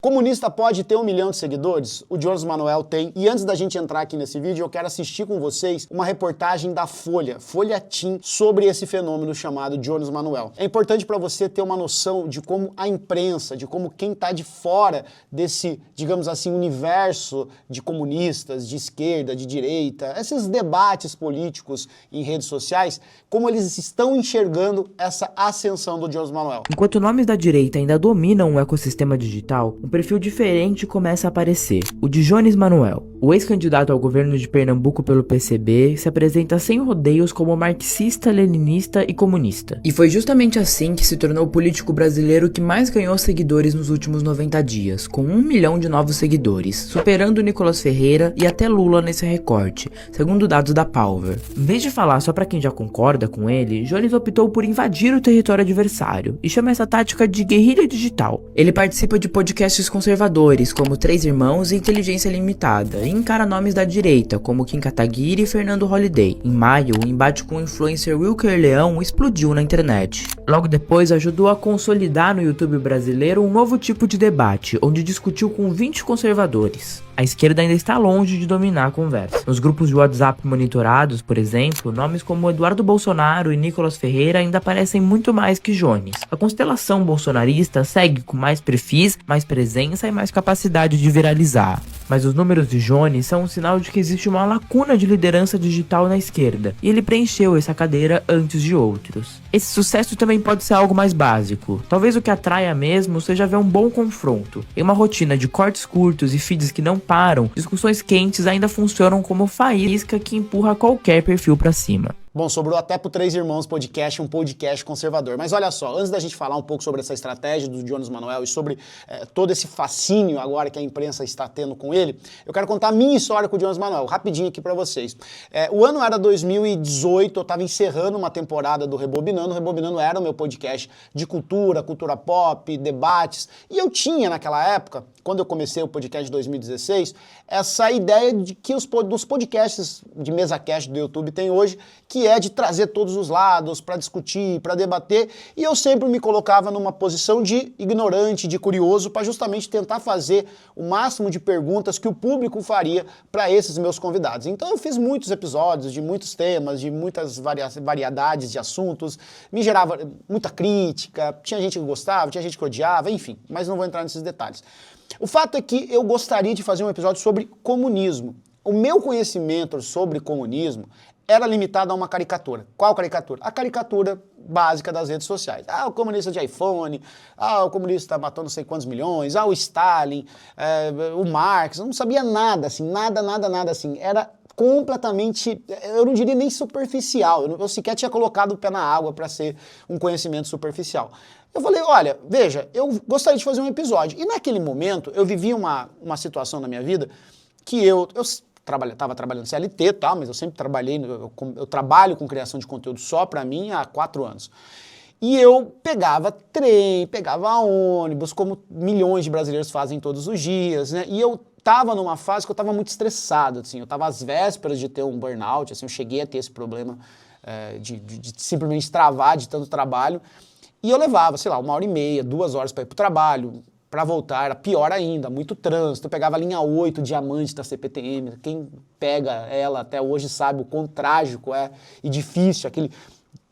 Comunista pode ter 1 milhão de seguidores? O Jones Manoel tem. E antes da gente entrar aqui nesse vídeo, eu quero assistir com vocês uma reportagem da Folha Team, sobre esse fenômeno chamado Jones Manoel. É importante para você ter uma noção de como a imprensa, de como quem está de fora desse, digamos assim, universo de comunistas, de esquerda, de direita, esses debates políticos em redes sociais, como eles estão enxergando essa ascensão do Jones Manoel. Enquanto nomes da direita ainda dominam o ecossistema digital, um perfil diferente começa a aparecer, o de Jones Manoel. O ex-candidato ao governo de Pernambuco pelo PCB se apresenta sem rodeios como marxista, leninista e comunista. E foi justamente assim que se tornou o político brasileiro que mais ganhou seguidores nos últimos 90 dias, com 1 milhão de novos seguidores, superando Nicolas Ferreira e até Lula nesse recorte, segundo dados da Palver. Em vez de falar só pra quem já concorda com ele, Jones optou por invadir o território adversário e chama essa tática de guerrilha digital. Ele participa de podcasts conservadores, como Três Irmãos e Inteligência Limitada, e encara nomes da direita, como Kim Kataguiri e Fernando Holliday. Em maio, o embate com o influencer Wilker Leão explodiu na internet. Logo depois, ajudou a consolidar no YouTube brasileiro um novo tipo de debate, onde discutiu com 20 conservadores. A esquerda ainda está longe de dominar a conversa. Nos grupos de WhatsApp monitorados, por exemplo, nomes como Eduardo Bolsonaro e Nicolas Ferreira ainda aparecem muito mais que Jones. A constelação bolsonarista segue com mais perfis, mais presença e mais capacidade de viralizar. Mas os números de Jones são um sinal de que existe uma lacuna de liderança digital na esquerda, e ele preencheu essa cadeira antes de outros. Esse sucesso também pode ser algo mais básico. Talvez o que atraia mesmo seja ver um bom confronto. Em uma rotina de cortes curtos e feeds que não param, discussões quentes ainda funcionam como faísca que empurra qualquer perfil pra cima. Bom, sobrou até pro Três Irmãos Podcast, um podcast conservador. Mas olha só, antes da gente falar um pouco sobre essa estratégia do Jones Manoel e sobre todo esse fascínio agora que a imprensa está tendo com ele, eu quero contar a minha história com o Jones Manoel, rapidinho aqui pra vocês. O ano era 2018, eu tava encerrando uma temporada do Rebobinando. O Rebobinando era o meu podcast de cultura pop, debates. E eu tinha naquela época, quando eu comecei o podcast de 2016, essa ideia de que dos podcasts de mesa cast do YouTube tem hoje, que é de trazer todos os lados para discutir, para debater, e eu sempre me colocava numa posição de ignorante, de curioso, para justamente tentar fazer o máximo de perguntas que o público faria para esses meus convidados. Então eu fiz muitos episódios de muitos temas, de muitas variedades de assuntos, me gerava muita crítica, tinha gente que gostava, tinha gente que odiava, enfim, mas não vou entrar nesses detalhes. O fato é que eu gostaria de fazer um episódio sobre comunismo. O meu conhecimento sobre comunismo era limitado a uma caricatura. Qual caricatura? A caricatura básica das redes sociais. Ah, o comunista de iPhone, o comunista matou não sei quantos milhões, o Stalin, o Marx, eu não sabia nada, assim, nada assim. Era completamente, eu não diria nem superficial, eu sequer tinha colocado o pé na água para ser um conhecimento superficial. Eu falei, olha, veja, eu gostaria de fazer um episódio. E naquele momento, eu vivia uma situação na minha vida que eu estava trabalhando CLT, tá, mas eu sempre trabalhei, eu trabalho com criação de conteúdo só para mim há 4 anos. E eu pegava trem, pegava ônibus, como milhões de brasileiros fazem todos os dias, né? E eu estava numa fase que eu estava muito estressado, assim, eu estava às vésperas de ter um burnout, assim, eu cheguei a ter esse problema de simplesmente travar de tanto trabalho. E eu levava, sei lá, 1h30, 2 horas para ir pro trabalho, para voltar, era pior ainda, muito trânsito. Eu pegava a linha 8, Diamante da CPTM, quem pega ela até hoje sabe o quão trágico é e difícil, aquele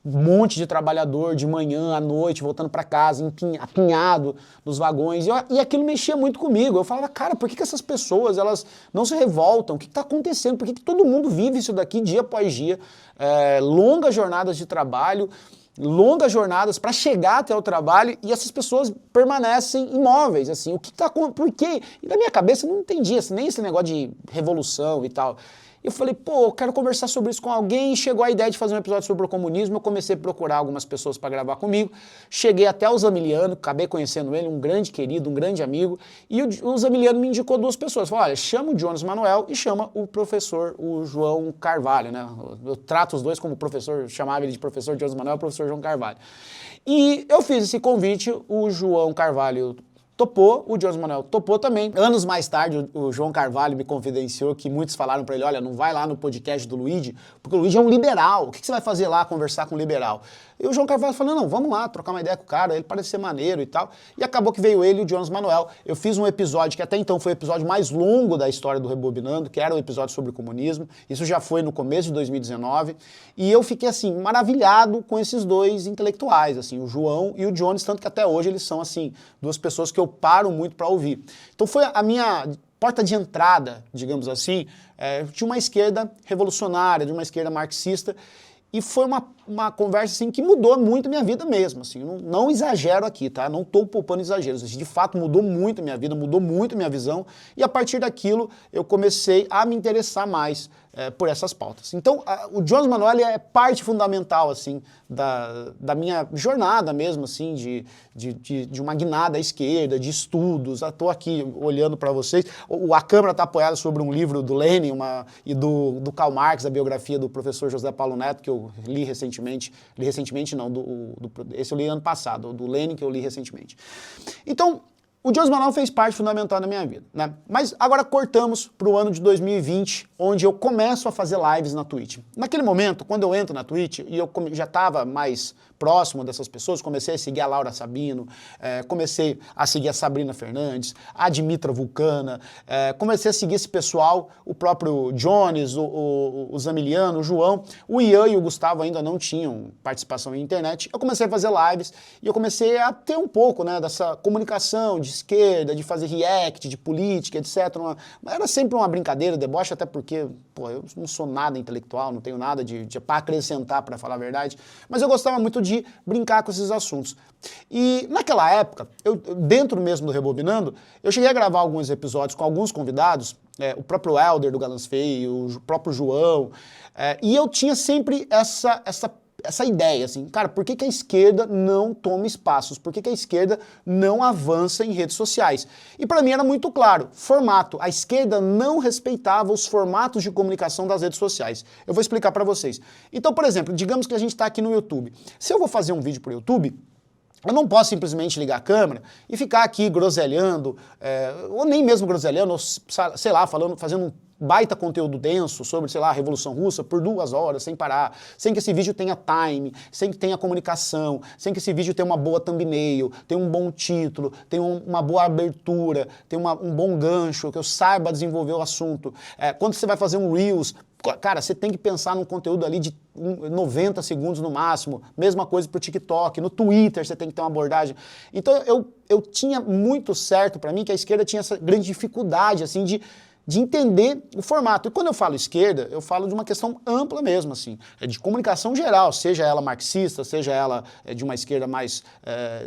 monte de trabalhador de manhã à noite, voltando para casa, apinhado nos vagões, e aquilo mexia muito comigo. Eu falava, cara, por que essas pessoas, elas não se revoltam? O que está acontecendo? Por que todo mundo vive isso daqui dia após dia? Longas jornadas de trabalho, longas jornadas para chegar até o trabalho, e essas pessoas permanecem imóveis, assim, por quê? E na minha cabeça eu não entendia, assim, nem esse negócio de revolução e tal. Eu falei, pô, eu quero conversar sobre isso com alguém, e chegou a ideia de fazer um episódio sobre o comunismo. Eu comecei a procurar algumas pessoas para gravar comigo, cheguei até o Zamiliano, acabei conhecendo ele, um grande querido, um grande amigo, e o Zamiliano me indicou 2 pessoas, falou, olha, chama o Jones Manoel e chama o professor, o João Carvalho, né, eu trato os dois como professor, chamava ele de professor Jones Manoel, professor João Carvalho. E eu fiz esse convite, o João Carvalho topou, o Jones Manoel topou também. Anos mais tarde, o João Carvalho me confidenciou que muitos falaram para ele, olha, não vai lá no podcast do Luigi, porque o Luigi é um liberal, o que você vai fazer lá, conversar com um liberal? E o João Carvalho falou, não, vamos lá, trocar uma ideia com o cara, ele parece ser maneiro e tal. E acabou que veio ele e o Jones Manoel. Eu fiz um episódio que até então foi o episódio mais longo da história do Rebobinando, que era um episódio sobre o comunismo. Isso já foi no começo de 2019. E eu fiquei, assim, maravilhado com esses dois intelectuais, assim, o João e o Jones, tanto que até hoje eles são, assim, duas pessoas que eu paro muito para ouvir. Então foi a minha porta de entrada, digamos assim, de uma esquerda revolucionária, de uma esquerda marxista. E foi uma conversa assim, que mudou muito a minha vida mesmo. Assim, não exagero aqui, tá? Não estou poupando exageros. De fato, mudou muito a minha vida, mudou muito a minha visão. E a partir daquilo, eu comecei a me interessar mais por essas pautas. Então, o Jones Manoel é parte fundamental assim, da minha jornada mesmo, assim, de uma guinada à esquerda, de estudos. Estou aqui olhando para vocês. A câmera está apoiada sobre um livro do Lenin e do Karl Marx, a biografia do professor José Paulo Neto, que eu li recentemente. Esse eu li ano passado, do Lenin, que eu li recentemente. Então, o Jones Manoel fez parte fundamental na minha vida, né? Mas agora cortamos para o ano de 2020, onde eu começo a fazer lives na Twitch. Naquele momento, quando eu entro na Twitch, e eu já estava mais próximo dessas pessoas, comecei a seguir a Laura Sabino, comecei a seguir a Sabrina Fernandes, a Dimitra Vulcana, comecei a seguir esse pessoal, o próprio Jones, o Zamiliano, o João, o Ian e o Gustavo ainda não tinham participação em internet. Eu comecei a fazer lives e eu comecei a ter um pouco, né, dessa comunicação de esquerda, de fazer react, de política, etc. Era sempre uma brincadeira, deboche, até porque, pô, eu não sou nada intelectual, não tenho nada para acrescentar, para falar a verdade, mas eu gostava muito de brincar com esses assuntos. E naquela época, dentro mesmo do Rebobinando, eu cheguei a gravar alguns episódios com alguns convidados, o próprio Helder do Galãs Feio, o próprio João, e eu tinha sempre essa ideia, assim, cara, por que a esquerda não toma espaços? Por que a esquerda não avança em redes sociais? E para mim era muito claro, formato. A esquerda não respeitava os formatos de comunicação das redes sociais. Eu vou explicar para vocês. Então, por exemplo, digamos que a gente está aqui no YouTube. Se eu vou fazer um vídeo para o YouTube, eu não posso simplesmente ligar a câmera e ficar aqui groselhando, ou nem mesmo groselhando, ou sei lá, fazendo um baita conteúdo denso sobre, sei lá, a Revolução Russa por 2 horas, sem parar, sem que esse vídeo tenha time, sem que tenha comunicação, sem que esse vídeo tenha uma boa thumbnail, tenha um bom título, tenha uma boa abertura, tenha um bom gancho, que eu saiba desenvolver o assunto. Quando você vai fazer um Reels, cara, você tem que pensar num conteúdo ali de 90 segundos no máximo, mesma coisa pro TikTok, no Twitter você tem que ter uma abordagem. Então eu tinha muito certo para mim que a esquerda tinha essa grande dificuldade, assim, de entender o formato. E quando eu falo esquerda, eu falo de uma questão ampla mesmo, assim, de comunicação geral, seja ela marxista, seja ela de uma esquerda mais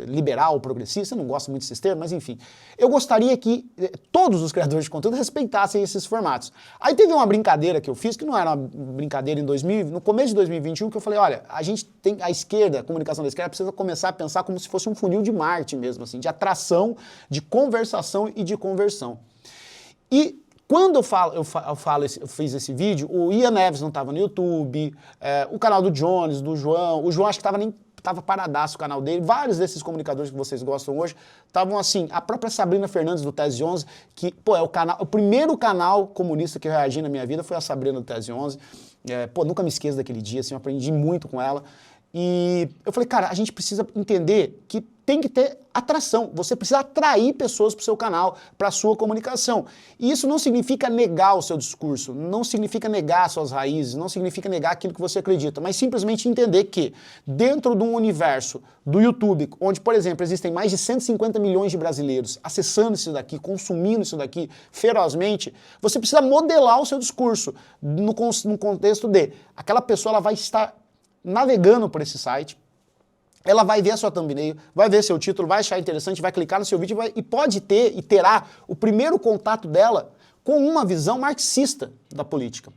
liberal, progressista, eu não gosto muito desses termos, mas enfim. Eu gostaria que todos os criadores de conteúdo respeitassem esses formatos. Aí teve uma brincadeira que eu fiz, que não era uma brincadeira no começo de 2021, que eu falei, olha, a esquerda, a comunicação da esquerda precisa começar a pensar como se fosse um funil de marketing mesmo, assim, de atração, de conversação e de conversão. E quando eu fiz esse vídeo, o Ian Neves não estava no YouTube, o canal do Jones, do João, o João acho que estava paradaço o canal dele, vários desses comunicadores que vocês gostam hoje, estavam assim, a própria Sabrina Fernandes do Tese 11, que, pô, o primeiro canal comunista que eu reagi na minha vida foi a Sabrina do Tese 11, nunca me esqueço daquele dia, assim, eu aprendi muito com ela. E eu falei, cara, a gente precisa entender que tem que ter atração. Você precisa atrair pessoas para o seu canal, para a sua comunicação. E isso não significa negar o seu discurso, não significa negar suas raízes, não significa negar aquilo que você acredita, mas simplesmente entender que dentro de um universo do YouTube, onde, por exemplo, existem mais de 150 milhões de brasileiros acessando isso daqui, consumindo isso daqui ferozmente, você precisa modelar o seu discurso no contexto de aquela pessoa ela vai estar navegando por esse site, ela vai ver a sua thumbnail, vai ver seu título, vai achar interessante, vai clicar no seu vídeo e pode ter e terá o primeiro contato dela com uma visão marxista da política.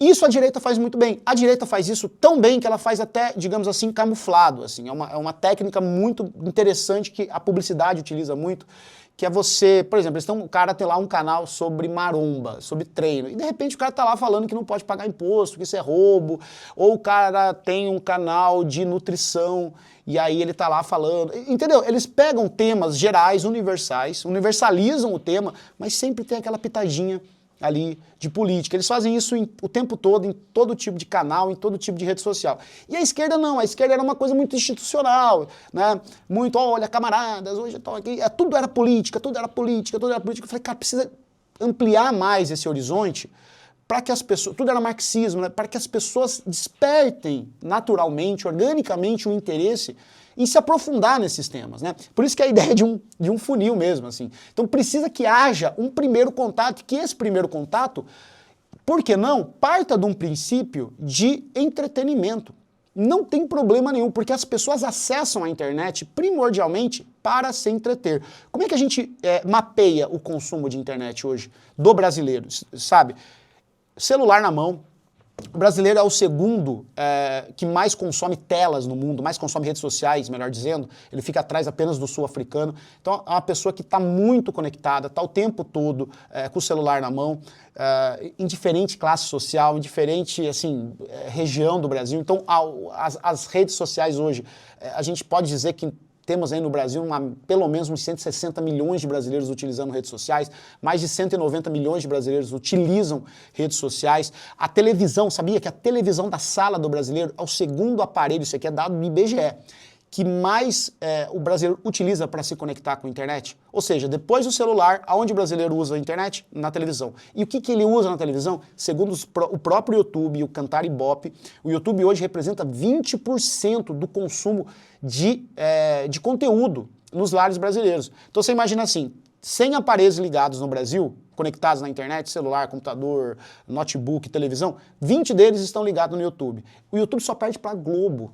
Isso a direita faz muito bem. A direita faz isso tão bem que ela faz até, digamos assim, camuflado. Assim. É uma técnica muito interessante que a publicidade utiliza muito, que é você, por exemplo, o cara tem lá um canal sobre maromba, sobre treino, e de repente o cara tá lá falando que não pode pagar imposto, que isso é roubo, ou o cara tem um canal de nutrição, e aí ele tá lá falando, entendeu? Eles pegam temas gerais, universais, universalizam o tema, mas sempre tem aquela pitadinha ali de política. Eles fazem isso o tempo todo, em todo tipo de canal, em todo tipo de rede social. E a esquerda não, a esquerda era uma coisa muito institucional, né? Muito, olha, camaradas, hoje estão aqui, tudo era política, tudo era política, tudo era política. Eu falei, cara, precisa ampliar mais esse horizonte para que as pessoas, tudo era marxismo, né? Para que as pessoas despertem naturalmente, organicamente o interesse em se aprofundar nesses temas, né? Por isso que é a ideia de um funil mesmo, assim. Então precisa que haja um primeiro contato, que esse primeiro contato, por que não, parta de um princípio de entretenimento. Não tem problema nenhum, porque as pessoas acessam a internet primordialmente para se entreter. Como é que a gente mapeia o consumo de internet hoje do brasileiro, sabe? Celular na mão. O brasileiro é o segundo que mais consome telas no mundo, mais consome redes sociais, melhor dizendo. Ele fica atrás apenas do sul-africano. Então é uma pessoa que está muito conectada, está o tempo todo com o celular na mão, em diferente classe social, em diferente assim, região do Brasil. Então as redes sociais hoje, a gente pode dizer que temos aí no Brasil pelo menos uns 160 milhões de brasileiros utilizando redes sociais, mais de 190 milhões de brasileiros utilizam redes sociais. A televisão, sabia que a televisão da sala do brasileiro é o segundo aparelho, isso aqui é dado do IBGE, que mais o brasileiro utiliza para se conectar com a internet? Ou seja, depois do celular, aonde o brasileiro usa a internet? Na televisão. E o que ele usa na televisão? Segundo o próprio YouTube e o Cantar Ibope, o YouTube hoje representa 20% do consumo de conteúdo nos lares brasileiros. Então você imagina assim, 100 aparelhos ligados no Brasil, conectados na internet, celular, computador, notebook, televisão, 20 deles estão ligados no YouTube. O YouTube só perde para a Globo.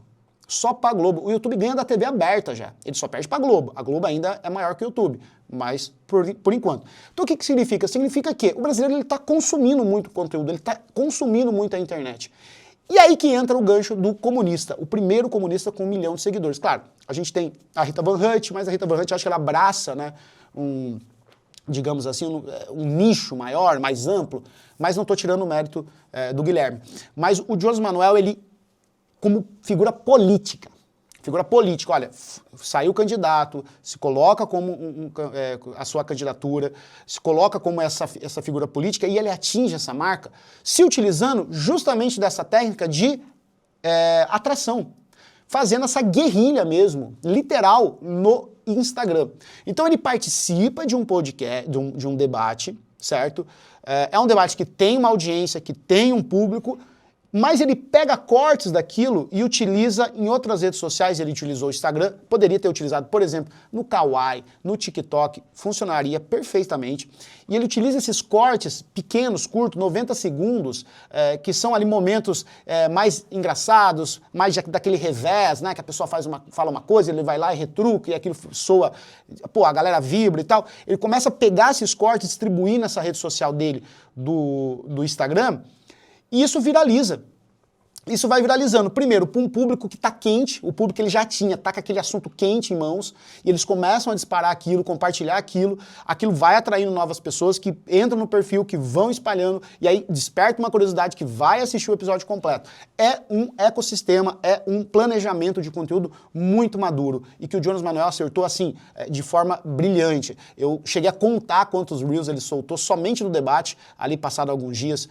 Só para a Globo. O YouTube ganha da TV aberta já. Ele só perde para a Globo. A Globo ainda é maior que o YouTube, mas por enquanto. Então o que significa? Significa que o brasileiro está consumindo muito conteúdo, ele está consumindo muito a internet. E aí que entra o gancho do comunista, o primeiro comunista com 1 milhão de seguidores. Claro, a gente tem a Rita Van Hunt, mas a Rita Van Hunt, acho que ela abraça, né, digamos assim, um nicho maior, mais amplo, mas não estou tirando o mérito do Guilherme. Mas o Jones Manoel, ele como figura política, olha, saiu candidato, se coloca como a sua candidatura, se coloca como essa figura política e ele atinge essa marca se utilizando justamente dessa técnica de atração, fazendo essa guerrilha mesmo, literal, no Instagram. Então ele participa de um podcast, de um debate, certo? É um debate que tem uma audiência, que tem um público, mas ele pega cortes daquilo e utiliza em outras redes sociais. Ele utilizou o Instagram, poderia ter utilizado, por exemplo, no Kawaii, no TikTok, funcionaria perfeitamente. E ele utiliza esses cortes pequenos, curtos, 90 segundos, que são ali momentos mais engraçados, mais daquele revés, né, que a pessoa fala uma coisa, ele vai lá e retruca, e aquilo soa, pô, a galera vibra e tal. Ele começa a pegar esses cortes e distribuir nessa rede social dele, do Instagram, e isso viraliza. Isso vai viralizando, primeiro, para um público que está quente, o público que ele já tinha, está com aquele assunto quente em mãos, e eles começam a disparar aquilo, compartilhar aquilo vai atraindo novas pessoas que entram no perfil, que vão espalhando, e aí desperta uma curiosidade que vai assistir o episódio completo. É um ecossistema, é um planejamento de conteúdo muito maduro, e que o Jones Manoel acertou assim, de forma brilhante. Eu cheguei a contar quantos Reels ele soltou somente no debate, ali passado alguns dias,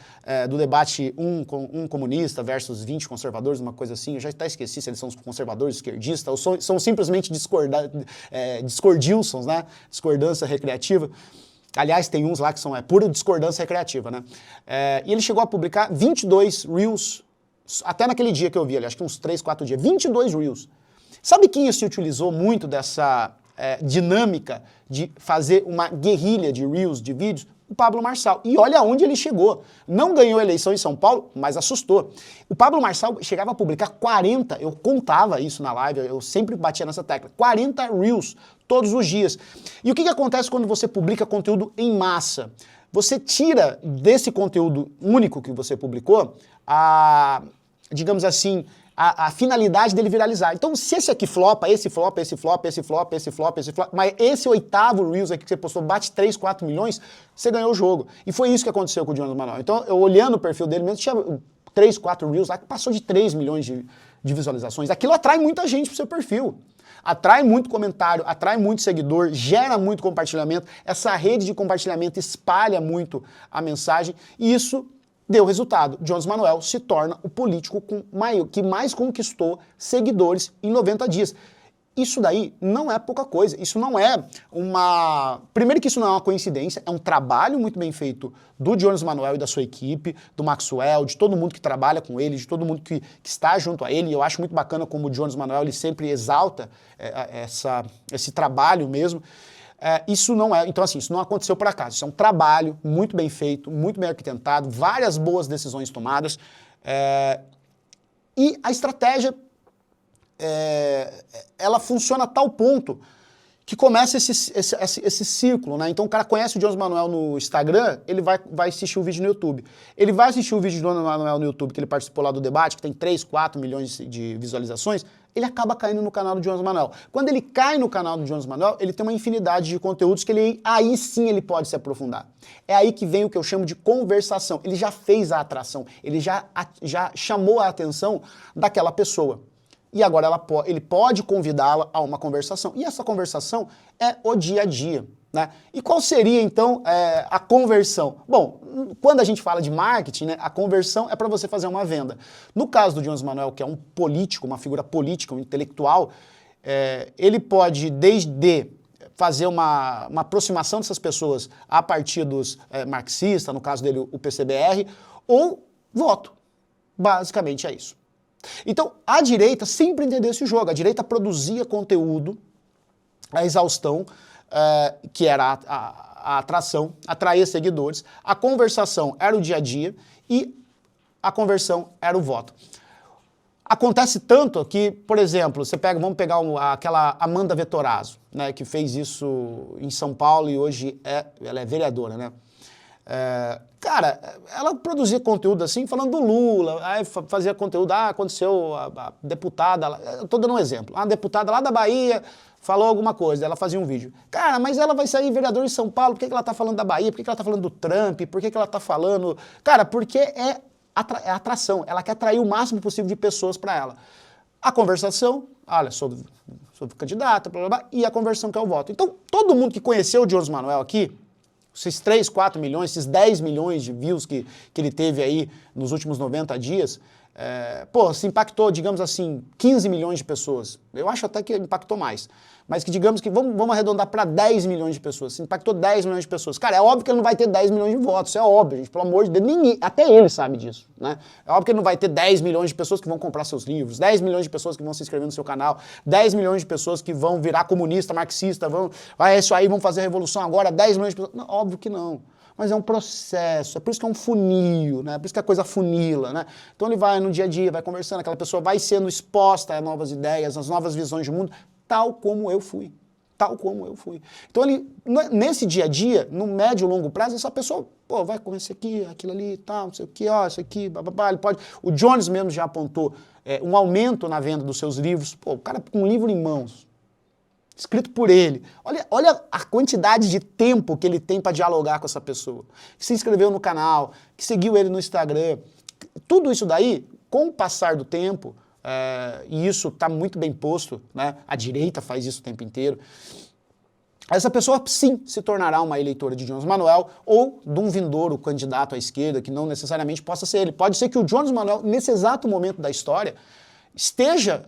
do debate um comunista versus 20 conservadores, uma coisa assim, eu já até esqueci se eles são conservadores, esquerdistas, ou são simplesmente discordilsons, né? Discordância recreativa. Aliás, tem uns lá que são pura discordância recreativa, né? E ele chegou a publicar 22 Reels, até naquele dia que eu vi, acho que uns 3, 4 dias, 22 Reels. Sabe quem se utilizou muito dessa dinâmica de fazer uma guerrilha de Reels, de vídeos? O Pablo Marçal. E olha onde ele chegou. Não ganhou a eleição em São Paulo, mas assustou. O Pablo Marçal chegava a publicar 40, eu contava isso na live, eu sempre batia nessa tecla, 40 Reels todos os dias. E o que acontece quando você publica conteúdo em massa? Você tira desse conteúdo único que você publicou, digamos assim, a finalidade dele viralizar. Então, se esse aqui flopa, esse flopa, esse flopa, esse flopa, esse flopa, esse flopa, mas esse 8º Reels aqui que você postou bate 3, 4 milhões, você ganhou o jogo. E foi isso que aconteceu com o Jones Manuel. Então, eu olhando o perfil dele mesmo, tinha 3, 4 Reels lá que passou de 3 milhões de visualizações. Aquilo atrai muita gente pro seu perfil. Atrai muito comentário, atrai muito seguidor, gera muito compartilhamento. Essa rede de compartilhamento espalha muito a mensagem e isso deu resultado. Jones Manuel se torna o político que mais conquistou seguidores em 90 dias. Isso daí não é pouca coisa, isso não é uma... Primeiro que isso não é uma coincidência, é um trabalho muito bem feito do Jones Manuel e da sua equipe, do Maxwell, de todo mundo que trabalha com ele, de todo mundo que está junto a ele, e eu acho muito bacana como o Jones Manuel ele sempre exalta esse trabalho mesmo. Isso não é, então assim, isso não aconteceu por acaso, isso é um trabalho muito bem feito, muito bem arquitetado, várias boas decisões tomadas, e a estratégia ela funciona a tal ponto que começa esse círculo, né? Então o cara conhece o Jones Manuel no Instagram, ele vai assistir o vídeo no YouTube. Ele vai assistir o vídeo do Jones Manuel no YouTube, que ele participou lá do debate, que tem 3, 4 milhões de visualizações, ele acaba caindo no canal do Jones Manuel. Quando ele cai no canal do Jones Manuel, ele tem uma infinidade de conteúdos que aí sim ele pode se aprofundar. É aí que vem o que eu chamo de conversação. Ele já fez a atração, ele já chamou a atenção daquela pessoa. E agora ele pode convidá-la a uma conversação. E essa conversação é o dia a dia, né? E qual seria, então, a conversão? Bom, quando a gente fala de marketing, né, a conversão é para você fazer uma venda. No caso do Jones Manuel, que é um político, uma figura política, um intelectual, ele pode, desde fazer uma aproximação dessas pessoas a partir dos marxistas, no caso dele o PCBR, ou voto. Basicamente é isso. Então, a direita sempre entendeu esse jogo. A direita produzia conteúdo, a exaustão, que era a atração, atraía seguidores, a conversação era o dia a dia e a conversão era o voto. Acontece tanto que, por exemplo, vamos pegar aquela Amanda Vettorazzo, né, que fez isso em São Paulo e hoje ela é vereadora, né? Cara, ela produzia conteúdo assim, falando do Lula, aí fazia conteúdo, aconteceu, a deputada, eu tô dando um exemplo, a deputada lá da Bahia falou alguma coisa, ela fazia um vídeo. Cara, mas ela vai sair vereadora em São Paulo, por que ela tá falando da Bahia, por que ela tá falando do Trump, por que ela tá falando... Cara, porque é atração, ela quer atrair o máximo possível de pessoas para ela. A conversação, olha, sou candidata, blá, blá, blá, e a conversão que é o voto. Então, todo mundo que conheceu o Jones Manuel aqui, esses 3, 4 milhões, esses 10 milhões de views que ele teve aí nos últimos 90 dias, se impactou, digamos assim, 15 milhões de pessoas. Eu acho até que impactou mais. Mas que digamos que, vamos arredondar para 10 milhões de pessoas. Se impactou 10 milhões de pessoas. Cara, é óbvio que ele não vai ter 10 milhões de votos, é óbvio, gente, pelo amor de Deus, até ele sabe disso, né? É óbvio que ele não vai ter 10 milhões de pessoas que vão comprar seus livros, 10 milhões de pessoas que vão se inscrever no seu canal, 10 milhões de pessoas que vão virar comunista, marxista, é isso aí, vão fazer a revolução agora, 10 milhões de pessoas. Não, óbvio que não. Mas é um processo, é por isso que é um funil, né? É por isso que a coisa funila, né? Então ele vai no dia a dia, vai conversando, aquela pessoa vai sendo exposta a novas ideias, às novas visões de mundo, tal como eu fui. Tal como eu fui. Então, nesse dia a dia, no médio e longo prazo, essa pessoa, vai comer isso aqui, aquilo ali, tal, não sei o que, isso aqui, bababá, ele pode... O Jones mesmo já apontou um aumento na venda dos seus livros, o cara com um livro em mãos, escrito por ele. Olha a quantidade de tempo que ele tem para dialogar com essa pessoa, que se inscreveu no canal, que seguiu ele no Instagram. Tudo isso daí, com o passar do tempo, e isso está muito bem posto, né? A direita faz isso o tempo inteiro. Essa pessoa, sim, se tornará uma eleitora de Jones Manuel ou de um vindouro candidato à esquerda, que não necessariamente possa ser ele. Pode ser que o Jones Manuel, nesse exato momento da história, esteja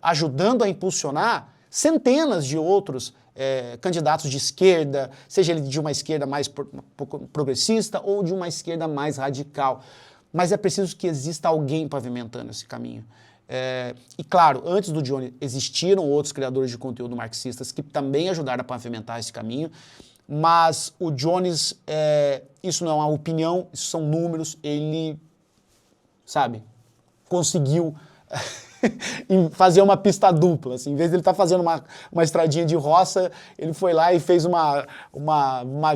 ajudando a impulsionar centenas de outros candidatos de esquerda, seja ele de uma esquerda mais progressista ou de uma esquerda mais radical. Mas é preciso que exista alguém pavimentando esse caminho. E claro, antes do Jones existiram outros criadores de conteúdo marxistas que também ajudaram a pavimentar esse caminho, mas o Jones, isso não é uma opinião, isso são números, ele, sabe, conseguiu em fazer uma pista dupla, assim, em vez de ele estar fazendo uma estradinha de roça, ele foi lá e fez uma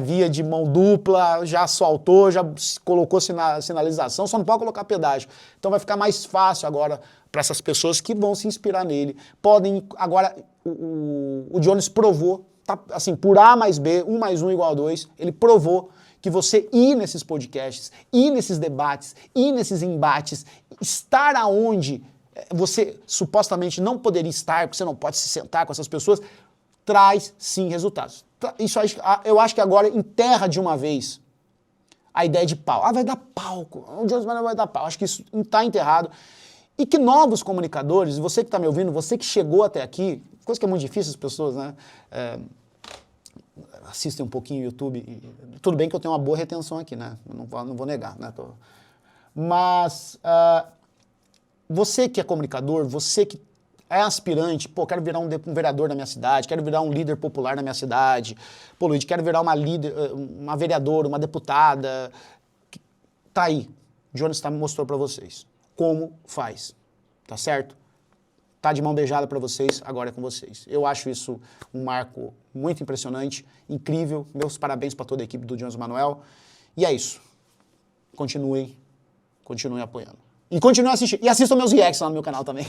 via de mão dupla, já asfaltou, já colocou sinalização, só não pode colocar pedágio. Então vai ficar mais fácil agora para essas pessoas que vão se inspirar nele. Podem, agora, o Jones provou, tá, assim, por A mais B, 1 mais 1 igual a 2, ele provou que você ir nesses podcasts, ir nesses debates, ir nesses embates, estar aonde você supostamente não poderia estar, porque você não pode se sentar com essas pessoas, traz sim resultados. Isso eu acho que agora enterra de uma vez a ideia de pau. Ah, vai dar pau, o Jones Manuel vai dar pau. Acho que isso está enterrado. E que novos comunicadores, você que está me ouvindo, você que chegou até aqui, coisa que é muito difícil as pessoas, né? Assistem um pouquinho o YouTube. Tudo bem que eu tenho uma boa retenção aqui, né? Não vou negar, né? Mas você que é comunicador, você que é aspirante, pô, quero virar um vereador na minha cidade, quero virar um líder popular na minha cidade, pô, Luiz, quero virar uma vereadora, uma deputada. Tá aí. O Jones mostrou para vocês como faz, tá certo? Tá de mão beijada para vocês, agora é com vocês. Eu acho isso um marco muito impressionante, incrível. Meus parabéns para toda a equipe do Jones Manuel. E é isso. Continuem apoiando. E continuem assistindo. E assistam meus reacts lá no meu canal também.